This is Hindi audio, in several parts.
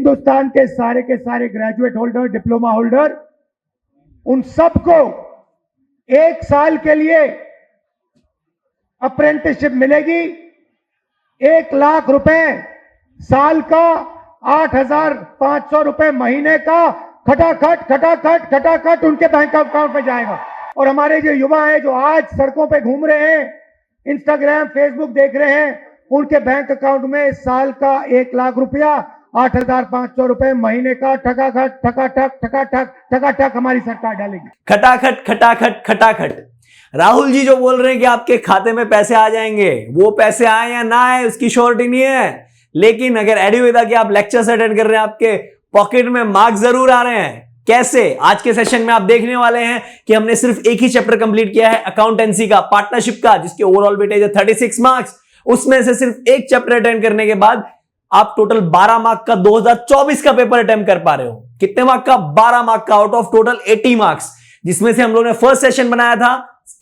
हिंदुस्तान के सारे ग्रेजुएट होल्डर, डिप्लोमा होल्डर, उन सबको 1 साल के लिए अप्रेंटिसशिप मिलेगी। 1 लाख रुपए साल का, 8,500 रुपए महीने का खटाखट उनके बैंक अकाउंट में जाएगा। और हमारे जो युवा हैं जो आज सड़कों पे घूम रहे हैं, इंस्टाग्राम फेसबुक देख रहे हैं, उनके बैंक अकाउंट में साल का 1 लाख रुपया, 8,500 रुपए महीने का ठकाठक हमारी सरकार डालेगी। खटाखट। राहुल जी जो बोल रहे हैं कि आपके खाते में पैसे आ जाएंगे, वो पैसे आए या ना आए उसकी श्योरिटी नहीं है। लेकिन अगर एडुवेदा के आप लेक्चर्स अटेंड कर रहे हैं, आपके पॉकेट में मार्क्स जरूर आ रहे हैं। कैसे? आज के सेशन में आप देखने वाले हैं कि हमने सिर्फ एक ही चैप्टर कंप्लीट किया है, अकाउंटेंसी का, पार्टनरशिप का, जिसके ओवरऑल वेटेज है 36 मार्क्स। उसमें से सिर्फ एक चैप्टर अटेंड करने के बाद आप टोटल 12 मार्क का 2024 का पेपर अटेम्प्ट कर पा रहे हो। कितने मार्क का? 12 मार्क का, आउट ऑफ टोटल 80 मार्क्स, जिसमें से हम लोगों ने फर्स्ट सेशन बनाया था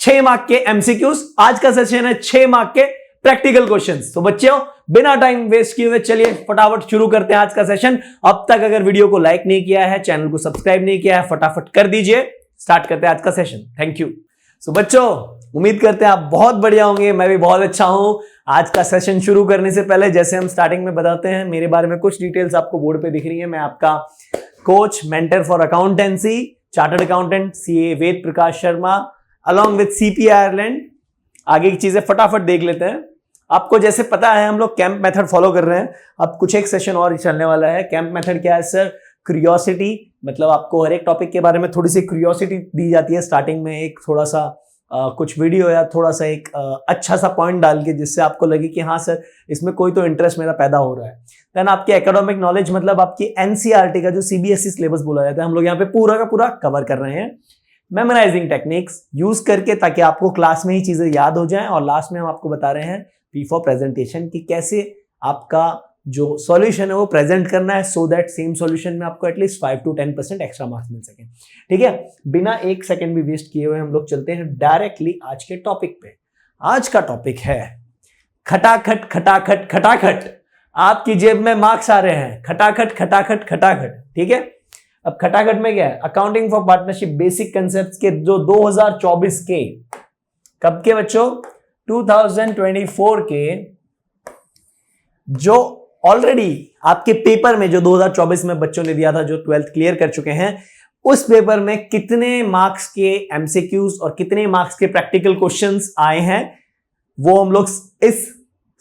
6 मार्क के एमसीक्यूज। आज का सेशन है 6 मार्क के प्रैक्टिकल क्वेश्चंस। तो बच्चों, बिना टाइम वेस्ट किए हुए चलिए फटाफट शुरू करते हैं आज का सेशन। अब तक अगर वीडियो को लाइक नहीं किया है, चैनल को सब्सक्राइब नहीं किया है, फटाफट कर दीजिए। स्टार्ट करते हैं आज का सेशन। Thank you. सो बच्चों, उम्मीद करते हैं आप बहुत बढ़िया होंगे, मैं भी बहुत अच्छा हूं। आज का सेशन शुरू करने से पहले, जैसे हम स्टार्टिंग में बताते हैं, मेरे बारे में कुछ डिटेल्स आपको बोर्ड पे दिख रही है। मैं आपका coach, mentor for accountancy, chartered accountant CA Ved Prakash Sharma, along with CP Ireland. आगे की चीजें फटाफट देख लेते हैं। आपको जैसे पता है हम लोग कैंप मेथड फॉलो कर रहे हैं। अब कुछ एक सेशन और चलने वाला है। कैंप मेथड क्या है सर? क्यूरियोसिटी, मतलब आपको हर एक टॉपिक के बारे में थोड़ी सी क्यूरियोसिटी दी जाती है स्टार्टिंग में, एक थोड़ा सा कुछ वीडियो या थोड़ा सा एक अच्छा सा पॉइंट डाल के, जिससे आपको लगे कि हाँ सर इसमें कोई तो इंटरेस्ट मेरा पैदा हो रहा है। देन आपकी एकेडमिक नॉलेज, मतलब आपकी एनसीईआरटी का जो सीबीएसई सिलेबस बोला जाता है, हम लोग यहाँ पे पूरा का पूरा कवर कर रहे हैं। मेमोराइजिंग टेक्निक्स यूज करके, ताकि आपको क्लास में ही चीजें याद हो जाएं। और लास्ट में हम आपको बता रहे हैं पी फॉर प्रेजेंटेशन, कि कैसे आपका जो सॉल्यूशन है वो प्रेजेंट करना है, सो दैट सेम सॉल्यूशन में आपको एटलीस्ट 5 to 10% एक्स्ट्रा मार्क्स मिल सके। ठीक है, बिना एक सेकंड भी वेस्ट किए हुए हम लोग चलते हैं डायरेक्टली आज के टॉपिक पे। आज का टॉपिक है खटाखट। आपकी जेब में मार्क्स आ रहे हैं, खटाखट। ठीक है, अब खटाखट में क्या है? Accounting for partnership basic concept के जो 2024 के, कब के बच्चों? 2024 के, जो ऑलरेडी आपके पेपर में जो 2024 में बच्चों ने दिया था, जो 12th क्लियर कर चुके हैं, उस पेपर में कितने मार्क्स के एमसीक्यूज और कितने मार्क्स के प्रैक्टिकल क्वेश्चंस आए हैं, वो हम लोग इस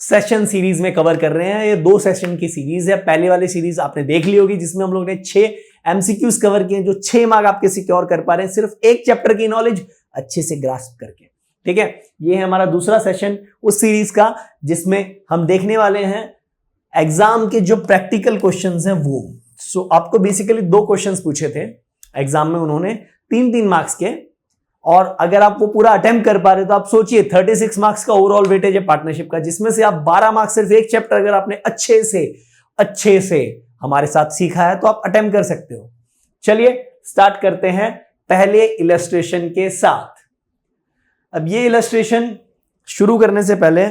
सेशन सीरीज में कवर कर रहे हैं। ये 2 सेशन की सीरीज है। पहले वाली सीरीज आपने देख ली होगी, जिसमें हम लोग ने 6 एमसीक्यूज कवर किए, जो 6 मार्क आपके सिक्योर कर पा रहे हैं सिर्फ एक चैप्टर की नॉलेज अच्छे से ग्रास्प करके। ठीक है, ये है हमारा दूसरा सेशन उस सीरीज का, जिसमें हम देखने वाले हैं एग्जाम के जो प्रैक्टिकल क्वेश्चंस हैं वो। सो आपको बेसिकली 2 क्वेश्चंस पूछे थे एग्जाम में उन्होंने, 3-3 मार्क्स के। और अगर आप वो पूरा अटेम्प्ट कर पा रहे तो आप सोचिए 36 मार्क्स का ओवरऑल वेटेज है पार्टनरशिप का, जिसमें से आप 12 मार्क्स सिर्फ एक चैप्टर अगर आपने अच्छे से हमारे साथ सीखा है तो आप अटेम्प्ट कर सकते हो। चलिए स्टार्ट करते हैं पहले इलस्ट्रेशन के साथ। अब ये इलस्ट्रेशन शुरू करने से पहले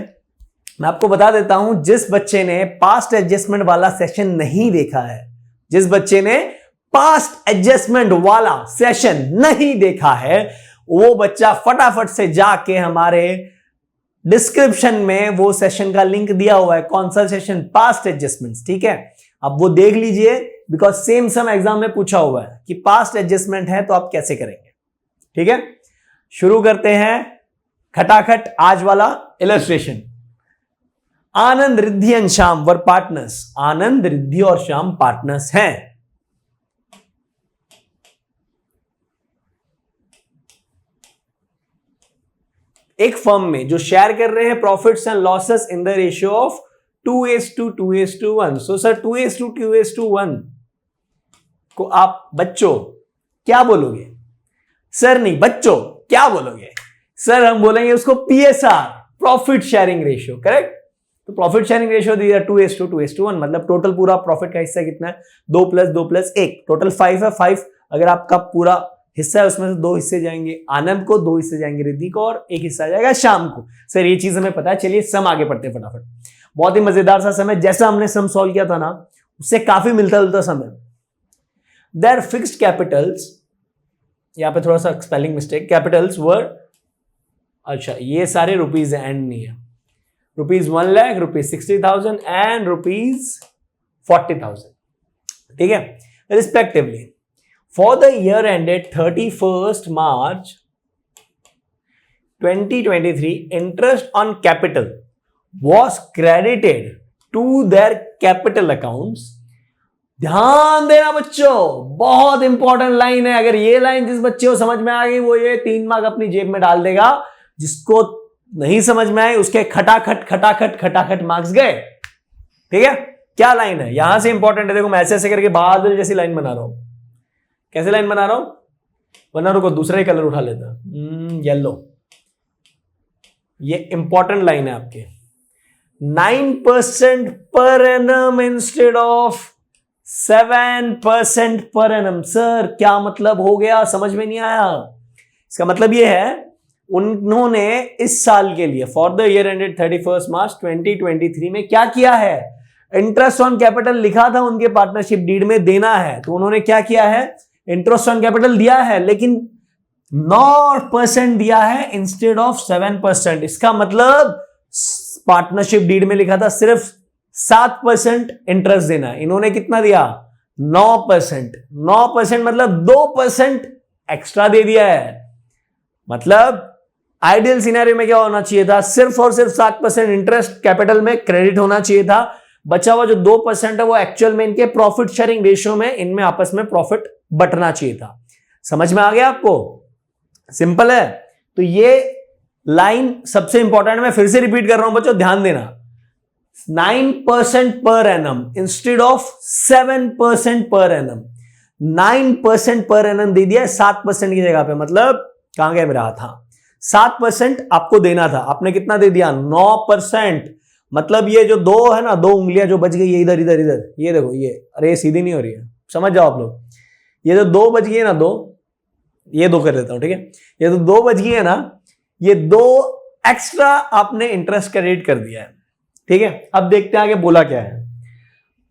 मैं आपको बता देता हूं, जिस बच्चे ने पास्ट एडजस्टमेंट वाला सेशन नहीं देखा है, जिस बच्चे ने पास्ट एडजस्टमेंट वाला सेशन नहीं देखा है, वो बच्चा फटाफट से जाके हमारे डिस्क्रिप्शन में वो सेशन का लिंक दिया हुआ है। कौन सा सेशन? Past adjustments. ठीक है, अब वो देख लीजिए, बिकॉज सेम सम एग्जाम में पूछा हुआ है कि पास्ट एडजस्टमेंट है तो आप कैसे करेंगे। ठीक है, शुरू करते हैं खटाखट आज वाला illustration. Anand, Riddhi and Shyam were partners. Anand, Riddhi और श्याम पार्टनर्स हैं। एक फर्म में जो शेयर कर रहे हैं profits and losses in the ratio of 2:1 so sir 2:1 को आप बच्चों क्या बोलोगे? सर नहीं, बच्चों क्या बोलोगे? सर हम बोलेंगे उसको PSR, profit sharing ratio. Correct, तो प्रॉफिट शेयरिंग रेशियो दिया 2:1, मतलब टोटल पूरा प्रॉफिट का हिस्सा कितना है? 2 + 1, टोटल 5 है। 5 अगर आपका पूरा हिस्सा है, उसमें से 2 हिस्से जाएंगे आनंद को, 2 हिस्से जाएंगे रिद्धि को, और 1 हिस्सा जाएगा शाम को। सर ये चीज हमें पता है। चलिए सम आगे पढ़ते हैं फटाफट। बहुत ही मजेदार सा सम है। जैसा हमने सम सॉल्व किया था ना, उससे काफी मिलता जुलता समय। देयर फिक्स्ड कैपिटल्स, यहां पे थोड़ा सा स्पेलिंग मिस्टेक, कैपिटल्स वर, अच्छा ये सारे रुपीज है, एंड नहीं है, rupees 1 lakh, rupees 60,000 and rupees 40,000, ठीक है, respectively. For the year ended 31st March 2023, interest on capital was credited to their capital accounts. ध्यान देना बच्चों, बहुत इंपॉर्टेंट लाइन है। अगर ये लाइन जिस बच्चे को समझ में आ गई वो ये 3 मार्क अपनी जेब में डाल देगा, जिसको नहीं समझ में आए उसके खटाखट खटाखट खटाखट मार्क्स गए, ठीक है। क्या लाइन है, यहां से इंपॉर्टेंट है, देखो मैं ऐसे ऐसे करके बादल जैसी लाइन बना रहा हूं। कैसे लाइन बना रहा हूं, वरना रुको दूसरा ही कलर उठा लेता, येलो। ये इंपॉर्टेंट लाइन है आपके, 9% per annum instead of 7% per annum. Sir क्या मतलब हो गया, समझ में नहीं आया। इसका मतलब ये है उन्होंने इस साल के लिए for the year ended 31st March 2023 में क्या किया है, इंटरेस्ट ऑन कैपिटल लिखा था उनके पार्टनरशिप डीड में देना है, तो उन्होंने क्या किया है, इंटरेस्ट ऑन कैपिटल दिया है लेकिन 9% दिया है इंस्टेड ऑफ 7%। इसका मतलब पार्टनरशिप डीड में लिखा था सिर्फ 7% इंटरेस्ट देना है, इन्होंने कितना दिया, 9%। 9% मतलब 2% एक्स्ट्रा दे दिया है। मतलब आइडियल सिनेरियो में क्या होना चाहिए था, सिर्फ और सिर्फ 7% इंटरेस्ट कैपिटल में क्रेडिट होना चाहिए था, बचा हुआ जो 2% है वो एक्चुअल में इनके प्रॉफिट शेयरिंग रेशियो में इनमें आपस में प्रॉफिट बंटना चाहिए था। समझ में आ गया आपको, सिंपल है। तो ये लाइन सबसे इंपॉर्टेंट, मैं फिर से रिपीट कर रहा हूं बच्चों, ध्यान देना, 9% per annum instead of 7% per annum. 9% per annum दे दिया 7% की जगह पे, मतलब कहां गया मेरा हाथ, हाँ 7% आपको देना था, आपने कितना दे दिया, 9%। मतलब ये जो दो है ना, 2 उंगलियां जो बच गई है इधर इधर इधर, ये देखो ये, अरे ये सीधी नहीं हो रही है, समझ जाओ आप लोग, ये जो 2 बच गई है ना, 2, ये 2 कर देता हूं, ठीक है, ये तो 2 बच गई है ना, ये 2 एक्स्ट्रा आपने इंटरेस्ट क्रेडिट कर दिया है, ठीक है। अब देखते हैं आगे बोला क्या है,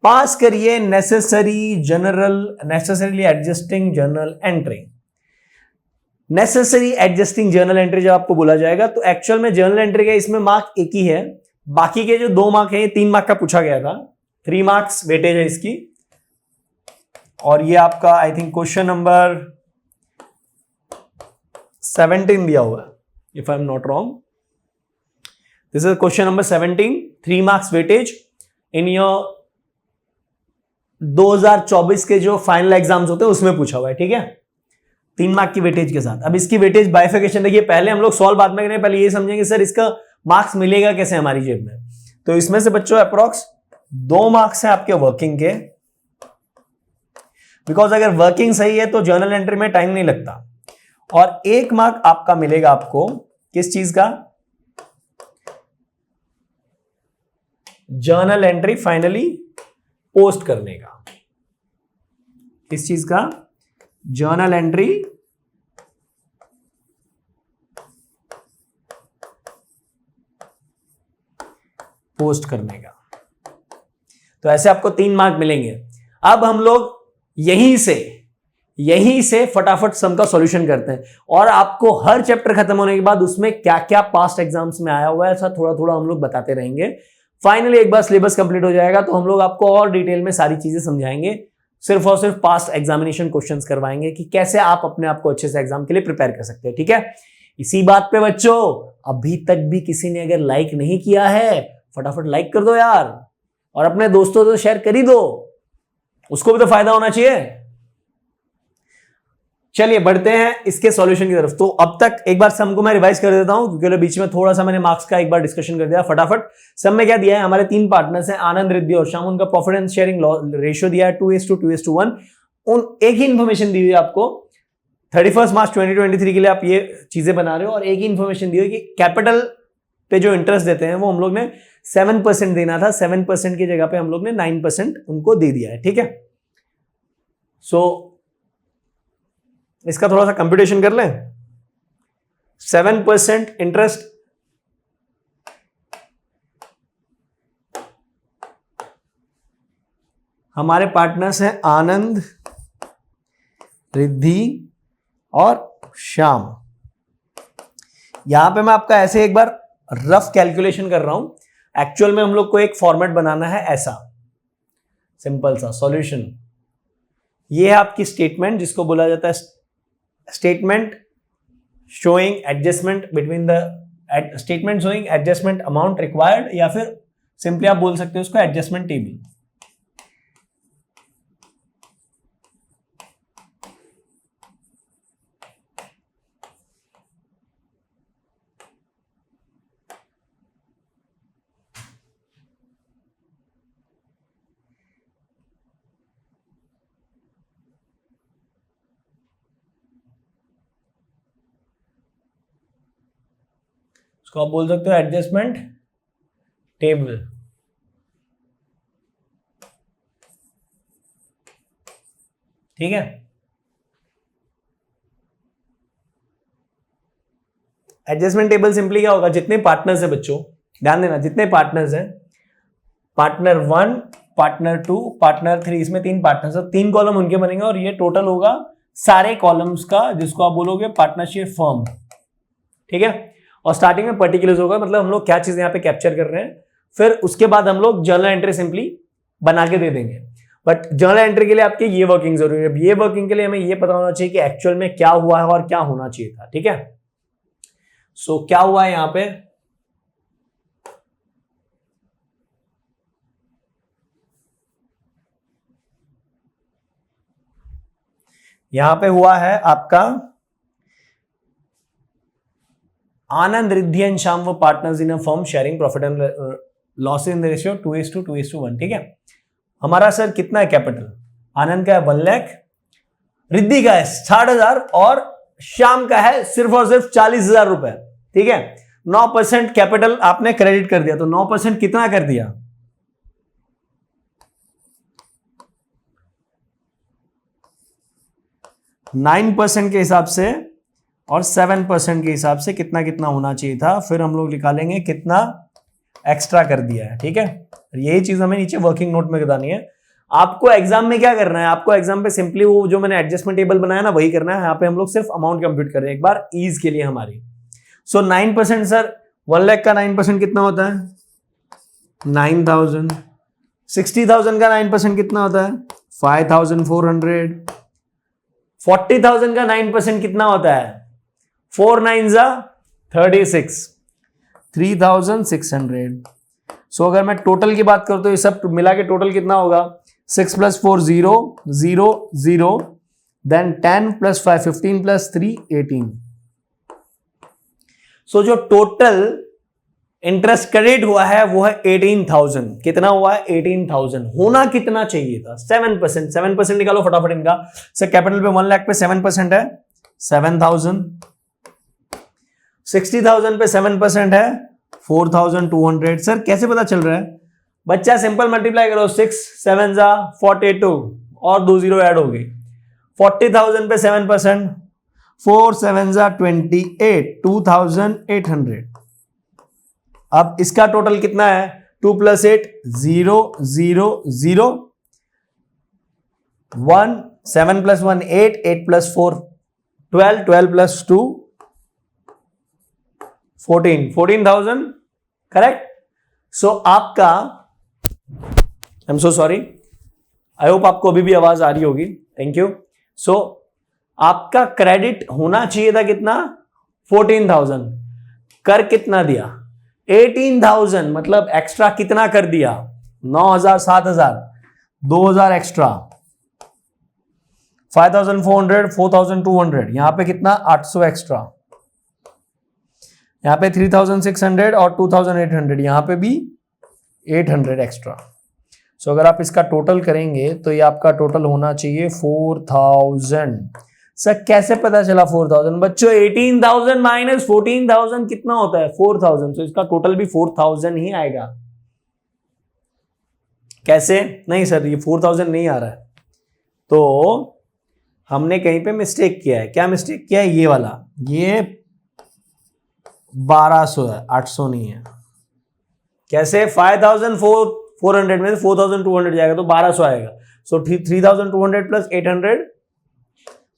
पास करिए necessarily adjusting journal entry. Necessary adjusting journal entry जब आपको बोला जाएगा तो एक्चुअल में जर्नल एंट्री का इसमें मार्क एक ही है, बाकी के जो 2 मार्क है ये 3 मार्क का पूछा गया था, 3 मार्क्स वेटेज है इसकी। और ये आपका आई थिंक क्वेश्चन नंबर 17 दिया हुआ है, if I am not wrong, this is question number 17, 3 marks weightage in your 2024 के जो फाइनल एग्जाम्स होते हैं उसमें पूछा हुआ है, ठीक है, 3 मार्क की वेटेज के साथ। अब इसकी वेटेज बाइफिकेशन देखिए, पहले हम लोग सॉल्व बाद में करेंगे, पहले ये समझेंगे सर इसका मार्क्स मिलेगा कैसे हमारी जेब में। तो इसमें से बच्चों अप्रोक्स 2 मार्क्स हैं आपके वर्किंग के, बिकॉज अगर वर्किंग सही है तो जर्नल एंट्री में टाइम नहीं लगता, और 1 मार्क आपका मिलेगा आपको किस चीज का, जर्नल एंट्री फाइनली पोस्ट करने का। किस चीज का, जर्नल एंट्री पोस्ट करने का। तो ऐसे आपको 3 मार्क मिलेंगे। अब हम लोग यहीं से फटाफट सम का सॉल्यूशन करते हैं, और आपको हर चैप्टर खत्म होने के बाद उसमें क्या क्या पास्ट एग्जाम्स में आया हुआ है ऐसा थोड़ा थोड़ा हम लोग बताते रहेंगे। फाइनली एक बार सिलेबस कंप्लीट हो जाएगा तो हम लोग आपको और डिटेल में सारी चीजें समझाएंगे, सिर्फ और सिर्फ पास्ट एग्जामिनेशन क्वेश्चंस करवाएंगे कि कैसे आप अपने आप को अच्छे से एग्जाम के लिए प्रिपेयर कर सकते हैं, ठीक है। इसी बात पे बच्चों, अभी तक भी किसी ने अगर लाइक नहीं किया है फटाफट लाइक कर दो यार, और अपने दोस्तों से शेयर कर ही दो, उसको भी तो फायदा होना चाहिए। चलिए बढ़ते हैं इसके सॉल्यूशन की तरफ। तो अब तक एक बार सम को मैं रिवाइज कर देता हूं, क्योंकि बीच में थोड़ा सा मैंने मार्क्स का एक बार डिस्कशन कर दिया। फटाफट सम में क्या दिया है, हमारे 3 पार्टनर्स हैं आनंद, रिद्धि और श्याम, उनका प्रॉफिट एंड शेयरिंग रेशियो दिया है 2:2:1। उन एक ही इंफॉर्मेशन दी हुई है आपको, 31 मार्च 2023 के लिए आप ये चीजें बना रहे हो, और एक ही इंफॉर्मेशन दी हुई कि कैपिटल पे जो इंटरेस्ट देते हैं वो हम लोग ने 7% देना था, 7% की जगह पे हम लोग ने 9% उनको दे दिया है, ठीक है। सो इसका थोड़ा सा कंप्यूटेशन कर लें। 7% इंटरेस्ट हमारे पार्टनर्स हैं आनंद, रिद्धि और श्याम। यहां पे मैं आपका ऐसे एक बार रफ कैलकुलेशन कर रहा हूं। एक्चुअल में हम लोग को एक फॉर्मेट बनाना है ऐसा सिंपल सा सॉल्यूशन। ये है आपकी स्टेटमेंट जिसको बोला जाता है statement showing adjustment between the statement showing adjustment amount required, या फिर सिंपली आप बोल सकते हो उसको एडजस्टमेंट टेबल। इसको आप बोल सकते हो एडजस्टमेंट टेबल। ठीक है, एडजस्टमेंट टेबल सिंपली क्या होगा, जितने पार्टनर्स हैं बच्चों ध्यान देना, जितने पार्टनर्स हैं, पार्टनर 1, पार्टनर 2, पार्टनर 3, इसमें 3 पार्टनर्स हैं, 3 कॉलम उनके बनेंगे और ये टोटल होगा सारे कॉलम्स का, जिसको आप बोलोगे पार्टनरशिप फर्म। ठीक है, और स्टार्टिंग में पर्टिकुलर्स होगा, मतलब हम लोग क्या चीज यहाँ पे कैप्चर कर रहे हैं, फिर उसके बाद हम लोग जर्नल एंट्री सिंपली बना के दे देंगे। बट जर्नल एंट्री के लिए आपकी ये वर्किंग जरूरी है। ये वर्किंग के लिए हमें ये पता होना चाहिए कि एक्चुअल में क्या हुआ है और क्या होना चाहिए था। ठीक है, सो क्या हुआ है यहां पे, यहां पे हुआ है आपका आनंद, रिद्धि एंड श्याम वो partners in a firm sharing profit and loss in the ratio 2:2:1। ठीक है, हमारा सर कितना है कैपिटल, आनंद का है 1 लाख, रिद्धि का है 60,000 और श्याम का है सिर्फ और सिर्फ 40,000 रुपए। ठीक है, 9% कैपिटल आपने क्रेडिट कर दिया, तो 9% कितना कर दिया, 9% के हिसाब से और 7% के हिसाब से कितना कितना होना चाहिए था, फिर हम लोग निकालेंगे कितना एक्स्ट्रा कर दिया है। ठीक है, यही चीज हमें नीचे वर्किंग नोट में बतानी है। आपको एग्जाम में क्या करना है, आपको एग्जाम पे सिंपली वो जो मैंने एडजस्टमेंट टेबल बनाया ना वही करना है। यहाँ पे हम लोग सिर्फ अमाउंट कंप्यूट कर रहे हैं एक बार ईज के लिए हमारी। सो 9% सर 1 लाख का 9% कितना होता है 9,000। 60,000 का 9% कितना होता है 5,400। 40,000 का 9% कितना होता है 4 9 36, 3,600। सो अगर मैं टोटल की बात करूं तो ये सब मिला के टोटल कितना होगा 6 + 4 0 0 0, देन 10 + 5 15 + 3 18। सो जो टोटल इंटरेस्ट क्रेडिट हुआ है वो है 18,000। कितना हुआ है 18,000। होना कितना चाहिए था 7%। 7% निकालो फटाफट इनका। सर कैपिटल पे 1 लाख पे 7% है 7,000। 60,000 पे 7% है 4,200। सर कैसे पता चल रहा है बच्चा, सिंपल मल्टीप्लाई करो 6 7 42 और 2 0 ऐड हो गई। 40,000 पे 7%, 4 7 28, 2,800। अब इसका टोटल कितना है 2 + 8 0 0 0 1, 7 + 1 8, 8 + 4 12, 12 + 2 14, 14,000 करेक्ट। सो आपका I am so sorry, I hope आपको अभी भी आवाज आ रही होगी, थैंक यू। सो आपका क्रेडिट होना चाहिए था कितना 14,000, कर कितना दिया 18,000, मतलब एक्स्ट्रा कितना कर दिया 9,000 7,000 2,000 एक्स्ट्रा 5,400 4,200, यहां पे कितना 800 एक्स्ट्रा, यहां पे 3,600 और 2,800, यहां पे भी 800 एक्स्ट्रा। सो अगर आप इसका टोटल करेंगे तो ये आपका टोटल होना चाहिए 4,000। सर कैसे पता चला 4,000 बच्चों, 18,000 माइनस 14,000 कितना होता है 4,000। तो इसका टोटल भी 4,000 ही आएगा। कैसे, नहीं सर ये 4,000 नहीं आ रहा है, तो हमने कहीं पे मिस्टेक किया है। क्या मिस्टेक किया है, ये वाला, ये 1200 है 800 नहीं है। कैसे 5,400 में 4,200 जाएगा तो 1200 आएगा। सो 3,200 प्लस 800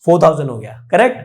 4,000 हो गया। करेक्ट?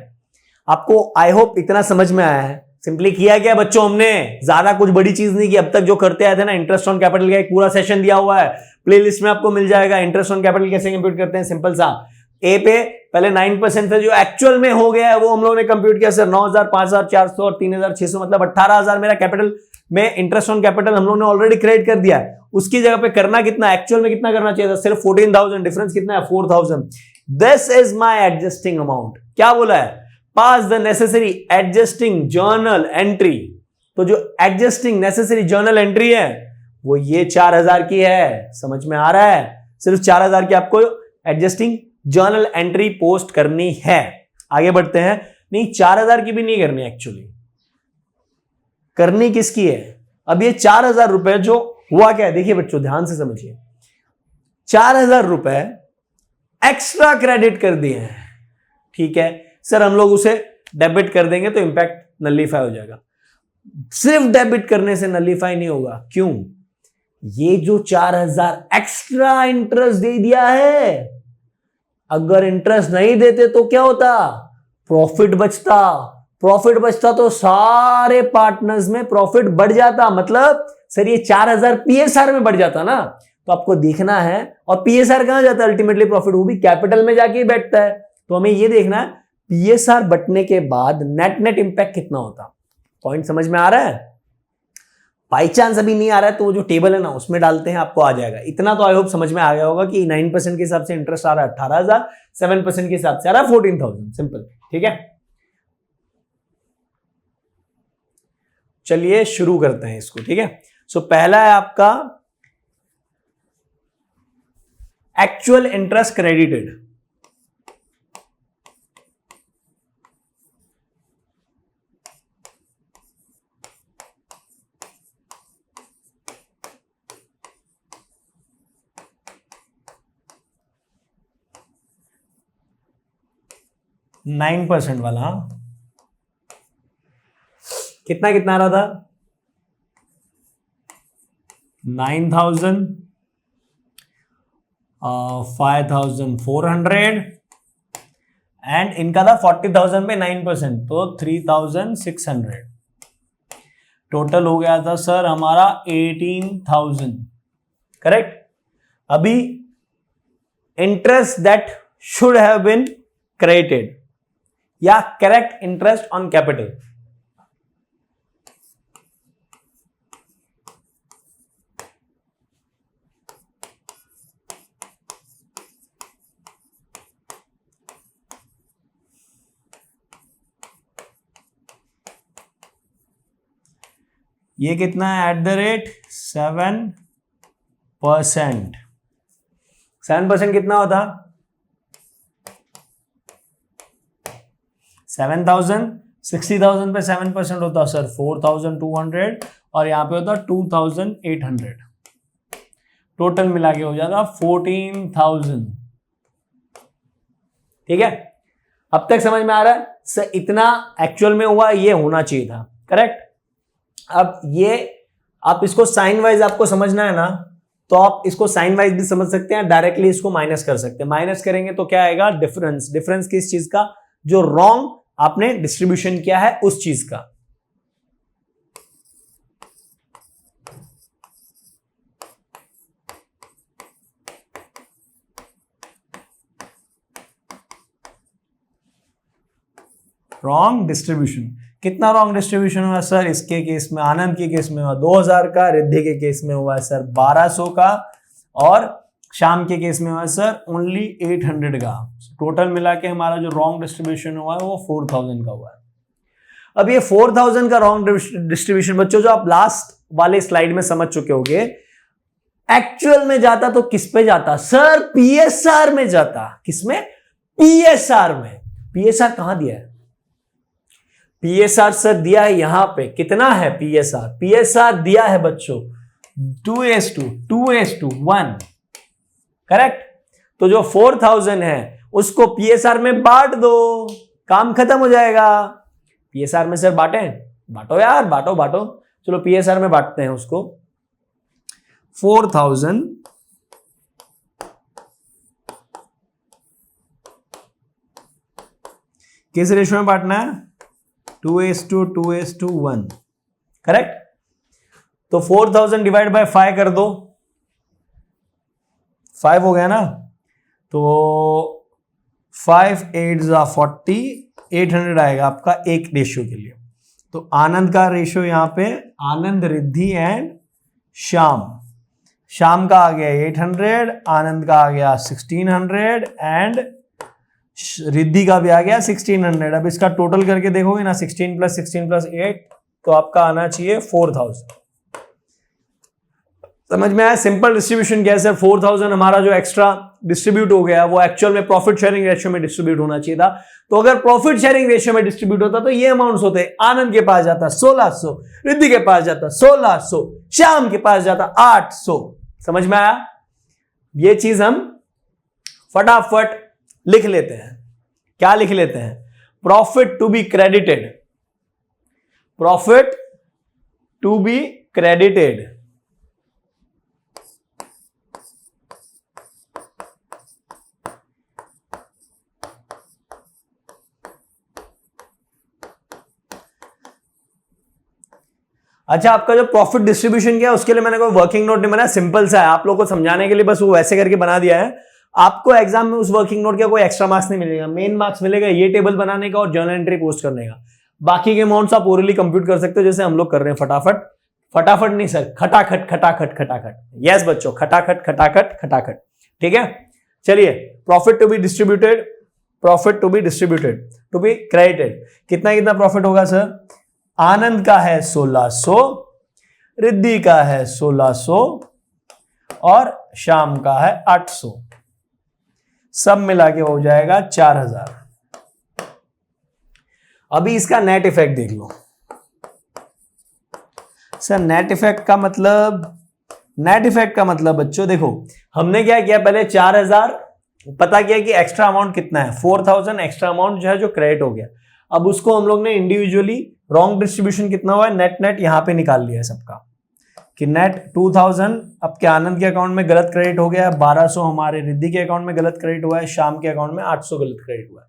आपको आई होप इतना समझ में आया है। सिंपली किया क्या बच्चों, हमने ज्यादा कुछ बड़ी चीज नहीं की। अब तक जो करते आए थे ना, इंटरेस्ट ऑन कैपिटल का एक पूरा सेशन दिया हुआ है, प्लेलिस्ट में आपको मिल जाएगा। इंटरेस्ट ऑन कैपिटल कैसे कंप्यूट करते हैं, सिंपल सा। ए पे पहले 9% थे, जो एक्चुअल में हो गया है वो हम लोगों ने कंप्यूट किया सर 9,000, 5,400 और 3,600, मतलब 18,000 मेरा कैपिटल में इंटरेस्ट ऑन कैपिटल हम लोगों ने ऑलरेडी क्रेडिट कर दिया है। उसकी जगह पे करना कितना, एक्चुअल में कितना करना चाहिए था, सिर्फ 14,000। डिफरेंस कितना है, 4,000। This is my adjusting amount. क्या बोला है, pass the necessary adjusting journal entry. तो जो एडजस्टिंग नेसेसरी जर्नल एंट्री है वो ये 4,000 की है। समझ में आ रहा है? सिर्फ 4,000 की आपको एडजस्टिंग जर्नल एंट्री पोस्ट करनी है। आगे बढ़ते हैं। नहीं, 4,000 की भी नहीं करनी, एक्चुअली करनी किसकी है। अब ये 4,000 रुपए जो हुआ क्या है, देखिए बच्चों ध्यान से समझिए। 4,000 रुपए एक्स्ट्रा क्रेडिट कर दिए हैं, ठीक है सर, हम लोग उसे डेबिट कर देंगे तो इंपैक्ट नलीफाई हो जाएगा। सिर्फ डेबिट करने से नलीफाई नहीं होगा। क्यों? ये जो 4,000 एक्स्ट्रा इंटरेस्ट दे दिया है, अगर इंटरेस्ट नहीं देते तो क्या होता, प्रॉफिट बचता। प्रॉफिट बचता तो सारे पार्टनर्स में प्रॉफिट बढ़ जाता। मतलब सर ये 4,000 पीएसआर में बढ़ जाता ना। तो आपको देखना है, और पीएसआर कहां जाता है अल्टीमेटली, प्रॉफिट, वो भी कैपिटल में जाके ही बैठता है। तो हमें ये देखना है पीएसआर बटने के बाद नेट नेट इंपैक्ट कितना होता। पॉइंट समझ में आ रहा है? बाई चांस अभी नहीं आ रहा है तो वो जो टेबल है ना उसमें डालते हैं, आपको आ जाएगा। इतना तो आई होप समझ में आ गया होगा कि 9% के हिसाब से इंटरेस्ट आ रहा है 18,000, 7% के हिसाब से आ रहा है 14,000। सिंपल, ठीक है। चलिए शुरू करते हैं इसको, ठीक है। सो पहला है आपका एक्चुअल इंटरेस्ट क्रेडिटेड। नाइन 9% वाला कितना कितना आ रहा था, 9,000, 5,400 एंड इनका था 40,000 पे 9%, तो 3,600। टोटल हो गया था सर हमारा 18,000। करेक्ट। अभी interest that should have been credited या करेक्ट इंटरेस्ट ऑन कैपिटल। ये कितना है, @7%। 7% कितना होता, 7,000। 60,000 पे 7% होता सर 4,200 और यहां पे होता 2,800। टोटल मिला के हो जाता 14,000। ठीक है, अब तक समझ में आ रहा है सर? इतना एक्चुअल में हुआ, ये होना चाहिए था। करेक्ट। अब ये आप इसको साइन वाइज आपको समझना है ना, तो आप इसको साइन वाइज भी समझ सकते हैं, डायरेक्टली इसको माइनस कर सकते हैं। माइनस करेंगे तो क्या आएगा, डिफरेंस। डिफरेंस किस चीज का, जो रॉन्ग आपने डिस्ट्रीब्यूशन किया है उस चीज का। Wrong distribution. कितना रॉन्ग डिस्ट्रीब्यूशन हुआ सर? इसके केस में, आनंद के केस में हुआ 2,000 का, रिद्धि के केस में हुआ है सर 1,200 का, और श्याम के केस में हुआ है सर ओनली 800 का। टोटल मिला के हमारा जो रॉन्ग डिस्ट्रीब्यूशन हुआ है वो 4,000 का हुआ है। अब ये 4,000 का रॉन्ग डिस्ट्रीब्यूशन बच्चों, जो आप लास्ट वाले स्लाइड में समझ चुके होंगे, एक्चुअल में जाता तो किस पे जाता सर? पीएसआर में जाता। किसमें? पीएसआर में। पीएसआर कहां दिया है? पीएसआर सर दिया है यहां पे। कितना है पीएसआर? पीएसआर दिया है बच्चों 2:1। करेक्ट। तो जो 4,000 है उसको पीएसआर में बांट दो, काम खत्म हो जाएगा। पीएसआर में सर बांटे, बांटो यार, बांटो बांटो। चलो पीएसआर में बांटते हैं उसको। 4,000 किस रेशियो में बांटना है? 2:1, करेक्ट। तो 4000 डिवाइड बाय 5 कर दो, 5 हो गया ना। तो 5 8 40, 800 आएगा आपका एक रेशियो के लिए। तो आनंद का रेशियो यहां पे, आनंद, रिद्धि एंड श्याम। श्याम का आ गया 800, आनंद का आ गया 1600 एंड रिद्धि का भी आ गया 1600। अब इसका टोटल करके देखोगे ना, 16 + 16 + 8, तो आपका आना चाहिए 4000। समझ में आया? सिंपल डिस्ट्रीब्यूशन क्या है सर? 4000 हमारा जो एक्स्ट्रा डिस्ट्रीब्यूट हो गया वो एक्चुअल में प्रॉफिट शेयरिंग रेशियो में डिस्ट्रीब्यूट होना चाहिए था। तो अगर प्रॉफिट शेयरिंग रेशियो में डिस्ट्रीब्यूट होता तो ये अमाउंट्स होते, आनंद के पास जाता 1600, रिद्धि के पास जाता 1600, श्याम के पास जाता 800। समझ में आया? ये चीज हम फटाफट लिख लेते हैं। क्या लिख लेते हैं? Profit to be credited, profit to be credited. अच्छा, आपका जो प्रॉफिट डिस्ट्रीब्यूशन किया उसके लिए मैंने कोई वर्किंग नोट नहीं बनाया, सिंपल सा है, आप लोगों को समझाने के लिए बस वो वैसे करके बना दिया है। आपको एग्जाम में उस वर्किंग नोट का कोई एक्स्ट्रा मार्क्स नहीं मिलेगा, मेन मार्क्स मिलेगा ये टेबल बनाने का और जर्नल एंट्री पोस्ट करने का। बाकी के अमाउंट्स आप ओरली कंप्यूट कर सकते हो जैसे हम लोग कर रहे हैं। फटाफट, फटाफट नहीं सर, खटाखट खटाखट खटाखट। यस बच्चों, खटाखट खटाखट खटाखट। ठीक है, चलिए। Profit to be distributed, profit to be distributed, to be credited. कितना कितना प्रॉफिट होगा सर? आनंद का है 1600, रिद्धि का है 1600 और श्याम का है 800, सब मिला के हो जाएगा 4000। अभी इसका नेट इफेक्ट देख लो सर। नेट इफेक्ट का मतलब, नेट इफेक्ट का मतलब बच्चों देखो, हमने क्या किया, पहले 4000 पता किया कि एक्स्ट्रा अमाउंट कितना है, 4000 एक्स्ट्रा अमाउंट जो है जो क्रेडिट हो गया। अब उसको हम लोग ने इंडिविजुअली रॉन्ग डिस्ट्रीब्यूशन कितना हुआ है, नेट नेट यहां पे निकाल लिया है सबका कि नेट 2000 आपके आनंद के अकाउंट में गलत क्रेडिट हो गया है, 1200 हमारे रिद्धि के अकाउंट में गलत क्रेडिट हुआ है, श्याम के अकाउंट में 800 गलत क्रेडिट हुआ है।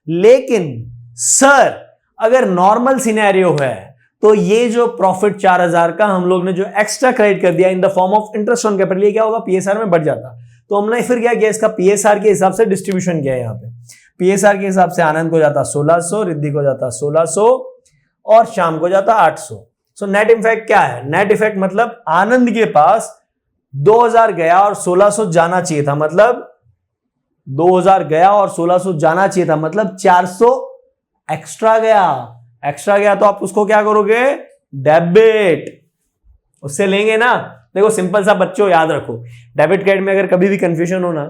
लेकिन सर अगर नॉर्मल सिनेरियो है तो ये जो प्रॉफिट 4000 का हम लोग ने जो एक्स्ट्रा क्रेडिट कर दिया in the form of interest on capital, ये क्या होगा, पीएसआर में बढ़ जाता। तो हमने फिर क्या किया, इसका पीएसआर के हिसाब से डिस्ट्रीब्यूशन किया है। यहाँ पे पीएसआर के हिसाब से आनंद को जाता 1600, रिद्धि को जाता 1600 और श्याम को जाता 800। सो नेट इफेक्ट क्या है? नेट इफेक्ट मतलब आनंद के पास 2000 गया और 1600 जाना चाहिए था, मतलब 2000 गया और 1600 जाना चाहिए था, मतलब 400 एक्स्ट्रा गया। एक्स्ट्रा गया तो आप उसको क्या करोगे, डेबिट, उससे लेंगे ना। देखो सिंपल सा बच्चों याद रखो, डेबिट क्रेडिट में अगर कभी भी कंफ्यूजन हो ना,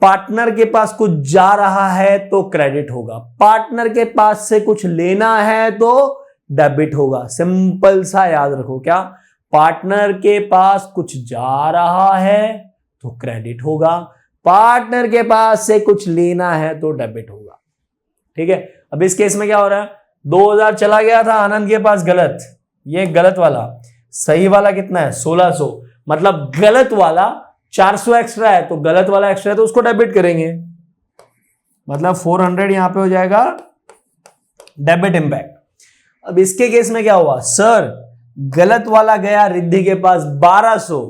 पार्टनर के पास कुछ जा रहा है तो क्रेडिट होगा, पार्टनर के पास से कुछ लेना है तो डेबिट होगा। सिंपल सा याद रखो, क्या, पार्टनर के पास कुछ जा रहा है तो क्रेडिट होगा, पार्टनर के पास से कुछ लेना है तो डेबिट होगा। ठीक है, अब इस केस में क्या हो रहा है, 2000 चला गया था आनंद के पास गलत, ये गलत वाला, सही वाला कितना है 1600, मतलब गलत वाला 400 एक्स्ट्रा है, तो गलत वाला एक्स्ट्रा है तो उसको डेबिट करेंगे, मतलब 400 यहां पे हो जाएगा डेबिट इंपैक्ट। अब इसके केस में क्या हुआ, सर गलत वाला गया रिद्धि के पास 1200,